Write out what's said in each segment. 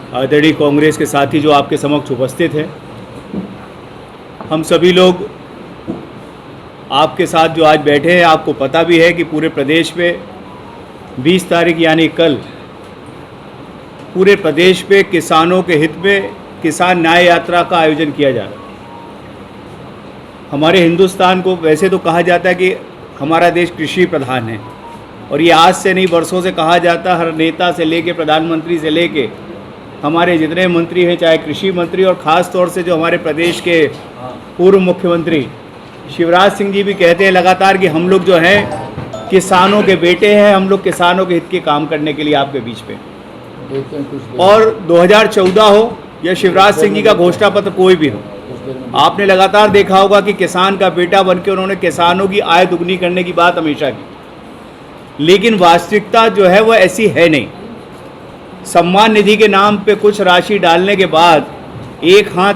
आदरणीय कांग्रेस के साथी जो आपके समक्ष उपस्थित हैं, हम सभी लोग आपके साथ जो आज बैठे हैं, आपको पता भी है कि पूरे प्रदेश में 20 तारीख यानी कल पूरे प्रदेश पे किसानों के हित में किसान न्याय यात्रा का आयोजन किया जा रहा है। हमारे हिंदुस्तान को वैसे तो कहा जाता है कि हमारा देश कृषि प्रधान है, और ये आज से नहीं वर्षों से कहा जाता। हर नेता से लेके प्रधानमंत्री से लेके हमारे जितने मंत्री हैं, चाहे कृषि मंत्री, और ख़ास तौर से जो हमारे प्रदेश के पूर्व मुख्यमंत्री शिवराज सिंह जी भी कहते हैं लगातार कि हम लोग जो हैं किसानों के बेटे हैं, हम लोग किसानों के हित के काम करने के लिए आपके बीच में। और 2014 हो या शिवराज सिंह जी का घोषणा पत्र कोई भी हो, आपने लगातार देखा होगा कि किसान का बेटा बनकर उन्होंने किसानों की आय दुगनी करने की बात हमेशा की, लेकिन वास्तविकता जो है वो ऐसी है नहीं। सम्मान निधि के नाम पे कुछ राशि डालने के बाद एक हाथ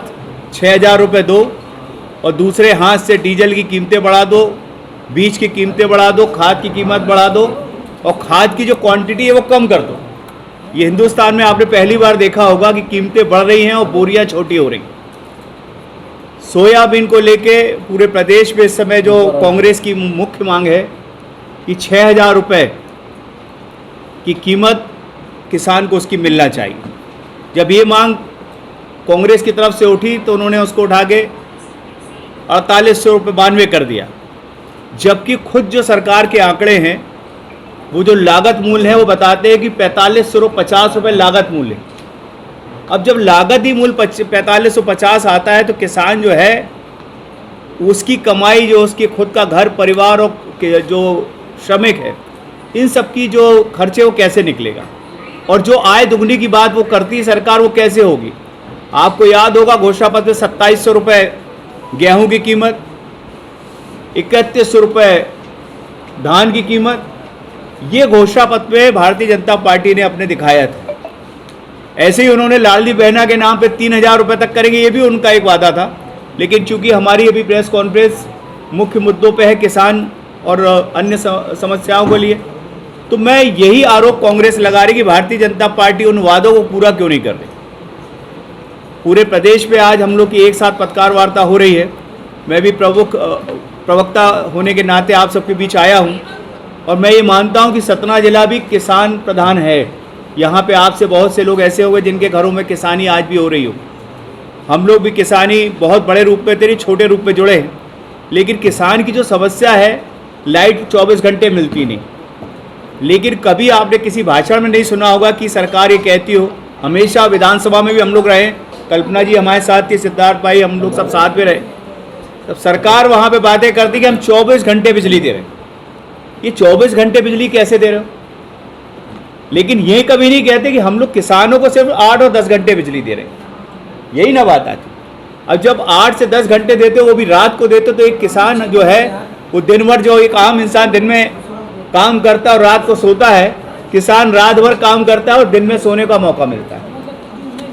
6,000 रुपये दो और दूसरे हाथ से डीजल की कीमतें बढ़ा दो, बीज की कीमतें बढ़ा दो, खाद की कीमत बढ़ा दो, और खाद की जो क्वांटिटी है वो कम कर दो। ये हिंदुस्तान में आपने पहली बार देखा होगा कि कीमतें बढ़ रही हैं और बोरियां छोटी हो रही। सोयाबीन को लेके पूरे प्रदेश में इस समय जो कांग्रेस की मुख्य मांग है कि 6,000 रुपये की कीमत किसान को उसकी मिलना चाहिए। जब ये मांग कांग्रेस की तरफ से उठी तो उन्होंने उसको उठा के 4800 रुपये 92 कर दिया, जबकि खुद जो सरकार के आंकड़े हैं वो जो लागत मूल्य है वो बताते हैं कि 4550 रुपये लागत मूल्य। अब जब लागत ही मूल्य 4550 आता है तो किसान जो है उसकी कमाई, जो उसकी खुद का घर परिवार और जो श्रमिक है, इन सब की जो खर्चे वो कैसे निकलेगा। और जो आय दुगनी की बात वो करती है सरकार, वो कैसे होगी। आपको याद होगा घोषणा पत्र 2700 रुपये गेहूँ की कीमत, 3100 रुपये धान की कीमत, ये घोषणा पत्र में भारतीय जनता पार्टी ने अपने दिखाया था। ऐसे ही उन्होंने लाडली बहना के नाम पे 3,000 रुपये तक करेंगे, ये भी उनका एक वादा था। लेकिन चूंकि हमारी अभी प्रेस कॉन्फ्रेंस मुख्य मुद्दों पे है, किसान और अन्य समस्याओं के लिए, तो मैं यही आरोप कांग्रेस लगा रही कि भारतीय जनता पार्टी उन वादों को पूरा क्यों नहीं कर रही। पूरे प्रदेश में आज हम लोग की एक साथ पत्रकार वार्ता हो रही है। मैं भी प्रवक्ता होने के नाते आप सबके बीच आया हूं, और मैं ये मानता हूं कि सतना जिला भी किसान प्रधान है। यहाँ पे आपसे बहुत से लोग ऐसे होंगे जिनके घरों में किसानी आज भी हो रही हो। हम लोग भी किसानी बहुत बड़े रूप में तेरी छोटे रूप में जुड़े हैं, लेकिन किसान की जो समस्या है, लाइट 24 घंटे मिलती नहीं। लेकिन कभी आपने किसी भाषण में नहीं सुना होगा कि सरकार ये कहती हो, हमेशा विधानसभा में भी हम लोग रहे, कल्पना जी हमारे साथ थी, सिद्धार्थ भाई, हम लोग सब साथ में रहे, तब सरकार वहाँ पे बातें करती कि हम 24 घंटे बिजली दे रहे हैं। ये 24 घंटे बिजली कैसे दे रहे हो? लेकिन ये कभी नहीं कहते कि हम लोग किसानों को सिर्फ 8 और 10 घंटे बिजली दे रहे हैं। यही ना बात आती। अब जब 8 से 10 घंटे देते हो, वो भी रात को देते हो, तो एक किसान जो है वो दिन भर, जो एक आम इंसान दिन में काम करता है और रात को सोता है, किसान रात भर काम करता है और दिन में सोने का मौका मिलता है।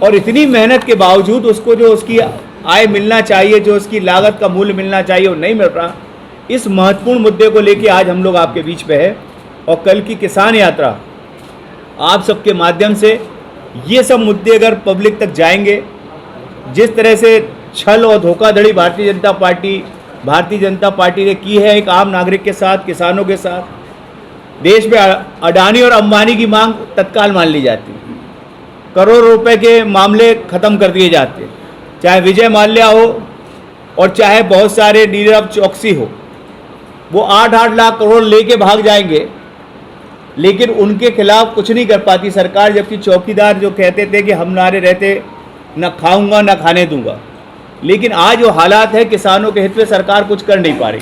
और इतनी मेहनत के बावजूद उसको जो उसकी आय मिलना चाहिए, जो उसकी लागत का मूल्य मिलना चाहिए, वो नहीं मिल रहा। इस महत्वपूर्ण मुद्दे को लेकर आज हम लोग आपके बीच में है, और कल की किसान यात्रा आप सबके माध्यम से ये सब मुद्दे अगर पब्लिक तक जाएंगे, जिस तरह से छल और धोखाधड़ी भारतीय जनता पार्टी ने की है एक आम नागरिक के साथ, किसानों के साथ, देश में अडानी और अंबानी की मांग तत्काल मान ली जाती है, करोड़ों रुपए के मामले खत्म कर दिए जाते हैं, चाहे विजय माल्या हो और चाहे बहुत सारे नीरव चौकसी हो। वो 8-8 लाख करोड़ लेके भाग जाएंगे, लेकिन उनके खिलाफ कुछ नहीं कर पाती सरकार। जबकि चौकीदार जो कहते थे कि हम नारे रहते, न खाऊंगा न खाने दूंगा, लेकिन आज जो हालात है किसानों के हित में सरकार कुछ कर नहीं पा रही,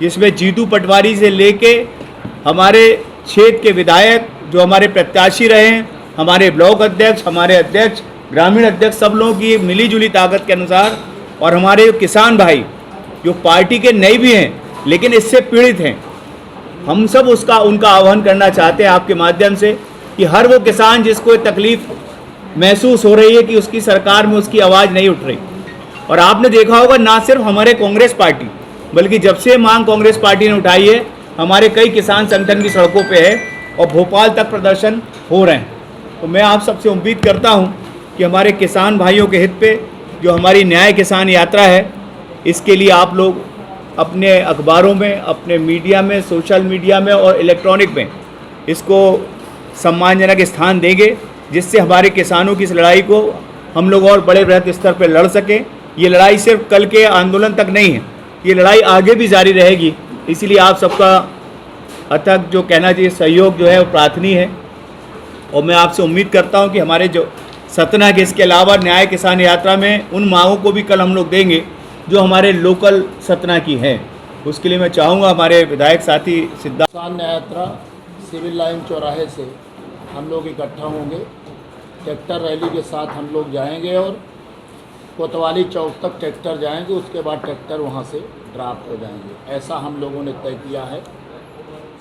जिसमें जीतू पटवारी से लेके हमारे क्षेत्र के विधायक जो हमारे प्रत्याशी रहे हैं, हमारे ब्लॉक अध्यक्ष, हमारे अध्यक्ष, ग्रामीण अध्यक्ष, सब लोगों की मिलीजुली ताकत के अनुसार, और हमारे किसान भाई जो पार्टी के नए भी हैं लेकिन इससे पीड़ित हैं, हम सब उनका आह्वान करना चाहते हैं आपके माध्यम से कि हर वो किसान जिसको तकलीफ महसूस हो रही है कि उसकी सरकार में उसकी आवाज़ नहीं उठ रही। और आपने देखा होगा ना सिर्फ हमारे कांग्रेस पार्टी, बल्कि जब से मांग कांग्रेस पार्टी ने उठाई है, हमारे कई किसान संगठन की सड़कों पे है और भोपाल तक प्रदर्शन हो रहे हैं। तो मैं आप सबसे उम्मीद करता हूं कि हमारे किसान भाइयों के हित पे जो हमारी न्याय किसान यात्रा है, इसके लिए आप लोग अपने अखबारों में, अपने मीडिया में, सोशल मीडिया में और इलेक्ट्रॉनिक में इसको सम्मानजनक स्थान देंगे, जिससे हमारे किसानों की इस लड़ाई को हम लोग और बड़े बृहद स्तर पर लड़ सकें। ये लड़ाई सिर्फ कल के आंदोलन तक नहीं है, ये लड़ाई आगे भी जारी रहेगी। इसीलिए आप सबका अथक जो कहना चाहिए सहयोग जो है वो प्रार्थनीय है। और मैं आपसे उम्मीद करता हूं कि हमारे जो सतना के इसके अलावा न्याय किसान यात्रा में उन मांगों को भी कल हम लोग देंगे जो हमारे लोकल सतना की है। उसके लिए मैं चाहूँगा हमारे विधायक साथी सिद्धार्थ। किसान न्याय यात्रा सिविल लाइन चौराहे से हम लोग इकट्ठा होंगे, ट्रैक्टर रैली के साथ हम लोग जाएंगे और कोतवाली चौक तक ट्रैक्टर जाएंगे, उसके बाद ट्रैक्टर वहां से ड्राप हो जाएंगे। ऐसा हम लोगों ने तय किया है।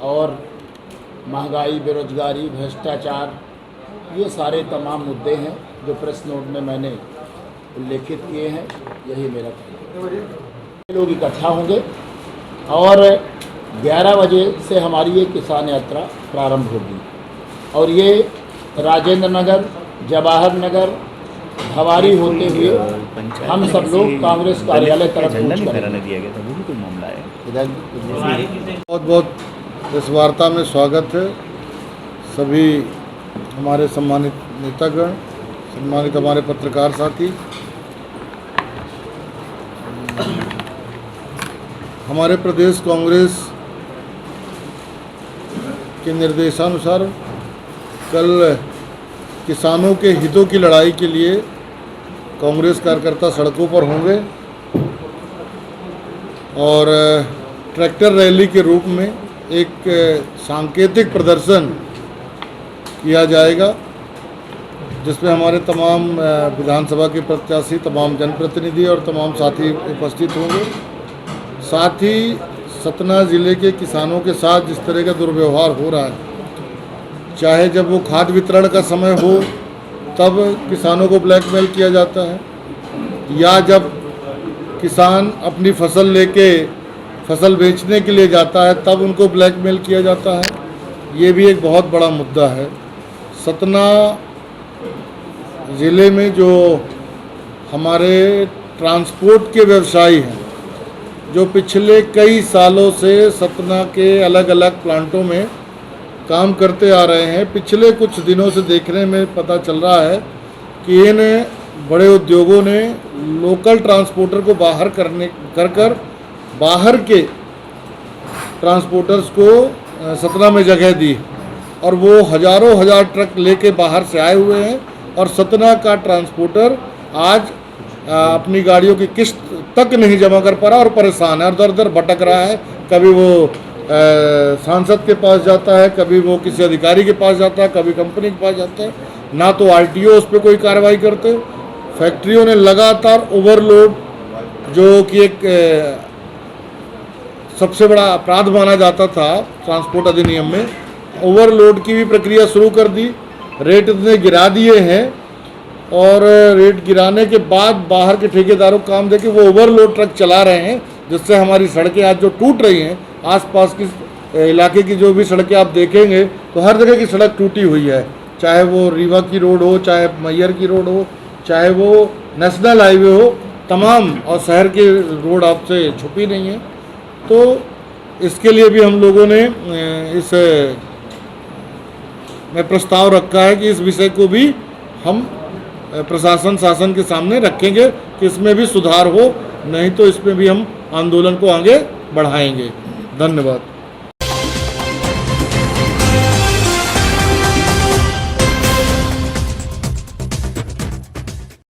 और महंगाई, बेरोजगारी, भ्रष्टाचार, ये सारे तमाम मुद्दे हैं जो प्रेस नोट में मैंने उल्लेखित किए हैं। यही मेरा कहना है। लोग इकट्ठा होंगे और 11 बजे से हमारी ये किसान यात्रा प्रारंभ होगी और ये राजेंद्र नगर, जवाहर नगर, भवारी होते हुए हम सब लोग कांग्रेस कार्यालय तरफ बहुत बहुत इस वार्ता में स्वागत है। सभी हमारे सम्मानित नेतागण, सम्मानित हमारे पत्रकार साथी, हमारे प्रदेश कांग्रेस के निर्देशानुसार कल किसानों के हितों की लड़ाई के लिए कांग्रेस कार्यकर्ता सड़कों पर होंगे और ट्रैक्टर रैली के रूप में एक सांकेतिक प्रदर्शन किया जाएगा, जिसमें हमारे तमाम विधानसभा के प्रत्याशी, तमाम जनप्रतिनिधि और तमाम साथी उपस्थित होंगे। साथ ही सतना ज़िले के किसानों के साथ जिस तरह का दुर्व्यवहार हो रहा है, चाहे जब वो खाद वितरण का समय हो तब किसानों को ब्लैकमेल किया जाता है, या जब किसान अपनी फसल लेके फसल बेचने के लिए जाता है तब उनको ब्लैकमेल किया जाता है। ये भी एक बहुत बड़ा मुद्दा है। सतना ज़िले में जो हमारे ट्रांसपोर्ट के व्यवसायी हैं, जो पिछले कई सालों से सतना के अलग अलग प्लांटों में काम करते आ रहे हैं, पिछले कुछ दिनों से देखने में पता चल रहा है कि इन बड़े उद्योगों ने लोकल ट्रांसपोर्टर को बाहर कर बाहर के ट्रांसपोर्टर्स को सतना में जगह दी और वो हज़ारों हज़ार ट्रक लेके बाहर से आए हुए हैं और सतना का ट्रांसपोर्टर आज अपनी गाड़ियों की किस्त तक नहीं जमा कर पा रहा और परेशान है और दर दर भटक रहा है। कभी वो सांसद के पास जाता है, कभी वो किसी अधिकारी के पास जाता है, कभी कंपनी के पास जाता है, ना तो आरटीओ उस पर कोई कार्रवाई करते। फैक्ट्रियों ने लगातार ओवरलोड, जो कि एक सबसे बड़ा अपराध माना जाता था ट्रांसपोर्ट अधिनियम में, ओवरलोड की भी प्रक्रिया शुरू कर दी। रेट इतने गिरा दिए हैं और रेट गिराने के बाद बाहर के ठेकेदारों को काम देके वो ओवरलोड ट्रक चला रहे हैं, जिससे हमारी सड़कें आज जो टूट रही हैं, आसपास की इलाके की जो भी सड़कें आप देखेंगे तो हर जगह की सड़क टूटी हुई है, चाहे वो रीवा की रोड हो, चाहे मैयर की रोड हो, चाहे वो नेशनल हाईवे हो, तमाम, और शहर की रोड आपसे छुपी नहीं है। तो इसके लिए भी हम लोगों ने इस में प्रस्ताव रखा है कि इस विषय को भी हम प्रशासन शासन के सामने रखेंगे कि इसमें भी सुधार हो, नहीं तो इसमें भी हम आंदोलन को आगे बढ़ाएंगे। धन्यवाद।